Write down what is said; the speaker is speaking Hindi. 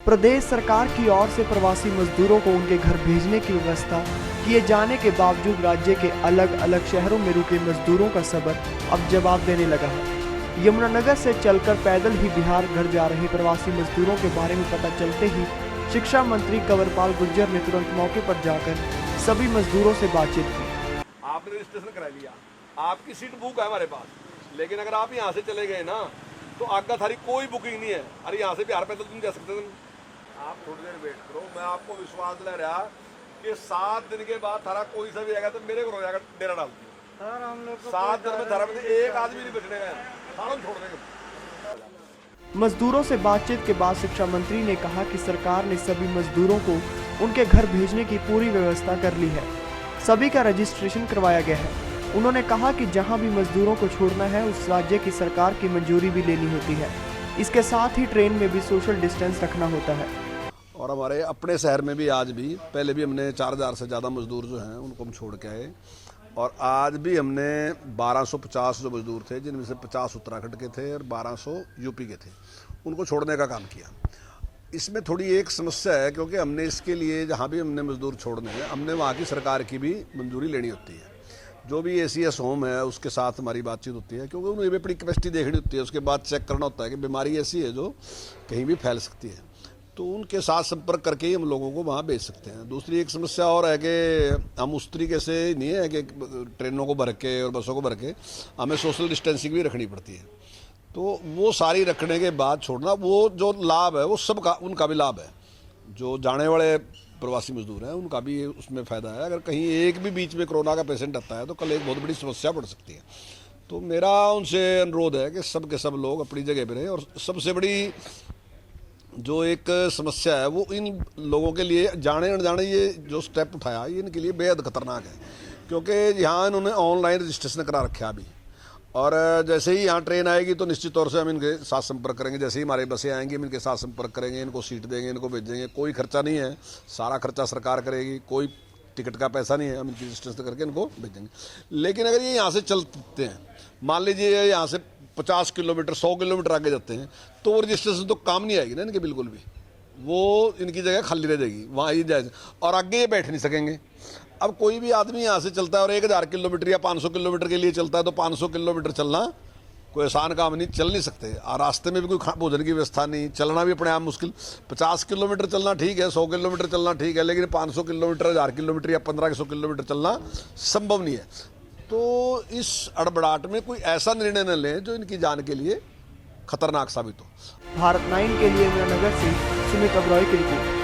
प्रदेश सरकार की ओर से प्रवासी मजदूरों को उनके घर भेजने की व्यवस्था किए जाने के बावजूद राज्य के अलग अलग शहरों में रुके मजदूरों का सबर अब जवाब देने लगा है। यमुनानगर से चलकर पैदल ही बिहार घर जा रहे प्रवासी मजदूरों के बारे में पता चलते ही शिक्षा मंत्री कंवरपाल गुर्जर ने तुरंत मौके पर जाकर सभी मजदूरों से बातचीत की। आपने रजिस्ट्रेशन करा लिया, आपकी सीट बुक है हमारे पास, लेकिन अगर आप यहाँ से चले गए ना तो आगे थारी कोई बुकिंग नहीं है। अरे यहाँ से बिहार पैदल तुम जा सकते हैं। आप थोड़ी देर वेट करो, मैं आपको विश्वास दिला रहा कि 7 दिन के बाद थारा कोई सा भी आएगा तो मेरे को हो जाएगा, डेरा डाल दिया। सर हम लोग 7 दिन में थारा में एक आदमी नहीं बचने का, सारा छोड़ देंगे। मजदूरों से बातचीत के बाद शिक्षा मंत्री ने कहा कि सरकार ने सभी मजदूरों को उनके घर भेजने की पूरी व्यवस्था कर ली है। सभी का रजिस्ट्रेशन करवाया गया है। उन्होंने कहा कि जहां भी मजदूरों को छोड़ना है उस राज्य की सरकार की मंजूरी भी लेनी होती है। इसके साथ ही ट्रेन में भी सोशल डिस्टेंस रखना होता है। और हमारे अपने शहर में भी आज भी पहले भी हमने 4000 से ज़्यादा मजदूर जो हैं उनको हम छोड़ के आए, और आज भी हमने 1250 जो मजदूर थे, जिनमें से 50 उत्तराखंड के थे और 1200 यूपी के थे, उनको छोड़ने का काम किया। इसमें थोड़ी एक समस्या है, क्योंकि हमने इसके लिए जहाँ भी हमने मजदूर छोड़ने हैं हमने वहाँ की सरकार की भी मंजूरी लेनी होती है। जो भी ACS होम है उसके साथ हमारी बातचीत होती है, क्योंकि उन्हें भी अपनी कैपेसिटी देखनी होती है। उसके बाद चेक करना होता है कि बीमारी ऐसी है जो कहीं भी फैल सकती है, तो उनके साथ संपर्क करके ही हम लोगों को वहाँ भेज सकते हैं। दूसरी एक समस्या और है कि हम उस तरीके से नहीं है कि ट्रेनों को भर के और बसों को भर के, हमें सोशल डिस्टेंसिंग भी रखनी पड़ती है। तो वो सारी रखने के बाद छोड़ना, वो जो लाभ है वो सबका, उनका भी लाभ है। जो जाने वाले प्रवासी मजदूर हैं उनका भी उसमें फ़ायदा है। अगर कहीं एक भी बीच में कोरोना का पेशेंट आता है तो कल एक बहुत बड़ी समस्या बढ़ सकती है। तो मेरा उनसे अनुरोध है कि सब के सब लोग अपनी जगह पर रहें। और सबसे बड़ी जो एक समस्या है वो इन लोगों के लिए, जाने अनजाने ये जो स्टेप उठाया ये इनके लिए बेहद खतरनाक है, क्योंकि यहाँ इन्होंने ऑनलाइन रजिस्ट्रेशन करा रखा अभी। और जैसे ही यहाँ ट्रेन आएगी तो निश्चित तौर से हम इनके साथ संपर्क करेंगे। जैसे ही हमारी बसें आएंगी हम इनके साथ संपर्क करेंगे, इनको सीट देंगे, इनको भेजेंगे। कोई खर्चा नहीं है, सारा खर्चा सरकार करेगी, कोई टिकट का पैसा नहीं है, हम इनकी रजिस्ट्रेशन करके इनको भेजेंगे। लेकिन अगर ये यहाँ से चलते हैं, मान लीजिए यहाँ से 50 किलोमीटर 100 किलोमीटर आगे जाते हैं, तो वो रजिस्ट्रेशन तो काम नहीं आएगी ना इनके, बिल्कुल भी। वो इनकी जगह खाली रह जाएगी, वहाँ ही जाए और आगे ये बैठ नहीं सकेंगे। अब कोई भी आदमी यहाँ से चलता है और 1000 किलोमीटर या 500 किलोमीटर के लिए चलता है, तो 500 किलोमीटर चलना कोई आसान काम नहीं, चल नहीं सकते। और रास्ते में भी कोई भोजन की व्यवस्था नहीं, चलना भी अपने आप मुश्किल। 50 किलोमीटर चलना ठीक है, 100 किलोमीटर चलना ठीक है, लेकिन 500 किलोमीटर 1000 किलोमीटर या 1500 किलोमीटर चलना संभव नहीं है। तो इस अड़बड़ाहट में कोई ऐसा निर्णय न लें जो इनकी जान के लिए खतरनाक साबित हो। भारत 9 के लिए यमुनानगर से सुमित अब्रॉय की रिपोर्ट।